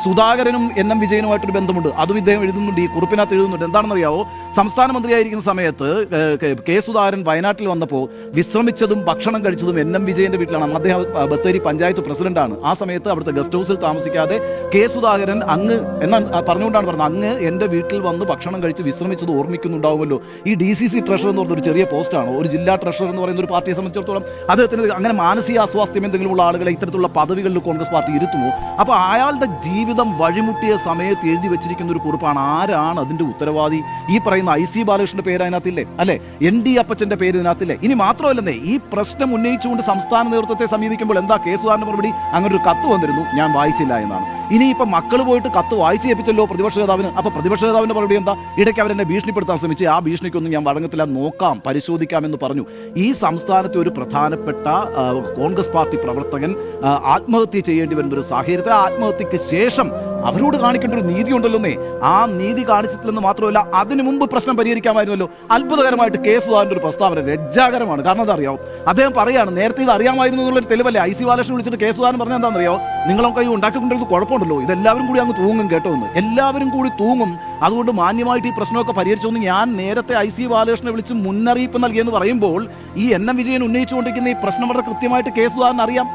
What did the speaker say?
സുധാകരനും എൻ വിജയനുമായിട്ടൊരു ബന്ധമുണ്ട്. അതും ഇദ്ദേഹം എഴുതുന്നുണ്ട്, ഈ കുറിപ്പിനകത്ത് എഴുതുന്നുണ്ട്. എന്താണെന്നറിയാവോ, സംസ്ഥാന മന്ത്രിയായിരിക്കുന്ന സമയത്ത് കെ സുധാകരൻ വയനാട്ടിൽ വന്നപ്പോൾ വിശ്രമിച്ചതും ഭക്ഷണം കഴിച്ചതും എൻ വിജയന്റെ വീട്ടിലാണ്. അദ്ദേഹം ബത്തേരി പഞ്ചായത്ത് പ്രസിഡന്റാണ്. ആ സമയത്ത് അവിടുത്തെ ഗസ്റ്റ് ഹൗസിൽ താമസിക്കാതെ കെ സുധാകരൻ അങ്ങ് എന്നാൽ പറഞ്ഞുകൊണ്ടാണ് പറഞ്ഞത്, അങ്ങ് എൻ്റെ വീട്ടിൽ വന്ന് ഭക്ഷണം കഴിച്ച് വിശ്രമിച്ചത് ഓർമ്മിക്കുന്നുണ്ടാവുമല്ലോ. ഈ DCC ട്രഷറർ എന്ന് പറഞ്ഞൊരു ചെറിയ പോസ്റ്റാണ്. ഒരു ജില്ലാ ട്രഷറർ എന്ന് പറയുന്ന ഒരു പാർട്ടിയെ സംബന്ധിച്ചിടത്തോളം അദ്ദേഹത്തിന് അങ്ങനെ മാനസിക അസ്വാസ്ഥ്യം എന്തെങ്കിലും ഉള്ള ആളുകളെ ഇത്തരത്തിലുള്ള പദവികളിൽ കോൺഗ്രസ് പാർട്ടി ഇരുത്തുമോ? അപ്പോൾ അയാളുടെ ജീവിതം വഴിമുട്ടിയ സമയത്ത് എഴുതി വെച്ചിരിക്കുന്ന ഒരു കുറിപ്പാണ്. ആരാണ് അതിൻ്റെ ഉത്തരവാദി? ഈ പറയുന്ന IC ബാലകൃഷ്ണന്റെ പേര് അതിനകത്തില്ലേ? അല്ലെ, ND അപ്പച്ചന്റെ പേര് ഇതിനകത്തില്ലേ? ഇനി മാത്രമല്ലെന്നേ, ഈ പ്രശ്നം ഉന്നയിച്ചുകൊണ്ട് സംസ്ഥാന നേതൃത്വത്തെ സമീപിക്കുമ്പോൾ എന്താ കെ സുധാകരന്റെ മറുപടി? അങ്ങനെ ഒരു കത്ത് വന്നിരുന്നു, ഞാൻ വായിച്ചില്ല എന്നാണ്. ഇനിയിപ്പോൾ മക്കൾ പോയിട്ട് കത്ത് വായിച്ച് ഏൽപ്പിച്ചല്ലോ പ്രതിപക്ഷ നേതാവിന്. അപ്പോൾ പ്രതിപക്ഷ നേതാവിൻ്റെ മറുപടി എന്താ? ഇടയ്ക്ക് അവരെന്നെ ഭീഷണിപ്പെടുത്താൻ ശ്രമിച്ച് ആ ഭീഷണിക്കൊന്നും ഞാൻ വഴങ്ങത്തില്ല, നോക്കാം, പരിശോധിക്കാമെന്ന് പറഞ്ഞു. ഈ സംസ്ഥാനത്തെ ഒരു പ്രധാനപ്പെട്ട കോൺഗ്രസ് പാർട്ടി പ്രവർത്തകൻ ആത്മഹത്യ ചെയ്യേണ്ടി വരുന്ന ഒരു സാഹചര്യത്തിൽ ആത്മഹത്യക്ക് ശേഷം അവരോട് കാണിക്കേണ്ട ഒരു നീതി ഉണ്ടല്ലോന്നേ. ആ നീതി കാണിച്ചിട്ടില്ലെന്ന് മാത്രമല്ല, അതിനു മുമ്പ് പ്രശ്നം പരിഹരിക്കാമായിരുന്നല്ലോ. അത്ഭുതകരമായിട്ട് കെ സുധാകരൻ്റെ ഒരു പ്രസ്താവന ലജ്ജാകരമാണ്. കാരണം എന്താ അറിയാമോ, അദ്ദേഹം പറയാണ് നേരത്തെ ഇത് അറിയാമായിരുന്നു എന്നുള്ളൊരു തെളിവല്ലേ. IC ബാലകൃഷ്ണൻ വിളിച്ചിട്ട് കെ സുധാകരൻ പറഞ്ഞാൽ എന്താണെന്നറിയാമോ, നിങ്ങളൊക്കെ ഈ ഉണ്ടാക്കിക്കൊണ്ടിരുന്നത് കുഴപ്പമുണ്ടല്ലോ, ഇതെല്ലാവരും കൂടി അങ്ങ് തൂങ്ങും കേട്ടോ എന്ന്. എല്ലാവരും കൂടി തൂങ്ങും, അതുകൊണ്ട് മാന്യമായിട്ട് ഈ പ്രശ്നമൊക്കെ പരിഹരിച്ചോന്ന് ഞാൻ നേരത്തെ IC ബാലകൃഷ്ണനെ വിളിച്ച് മുന്നറിയിപ്പ് നൽകിയെന്ന് പറയുമ്പോൾ ഈ NM വിജയൻ ഉന്നയിച്ചുകൊണ്ടിരിക്കുന്ന ഈ പ്രശ്നം വളരെ കൃത്യമായിട്ട് കെ സുധാകരൻ അറിയാം.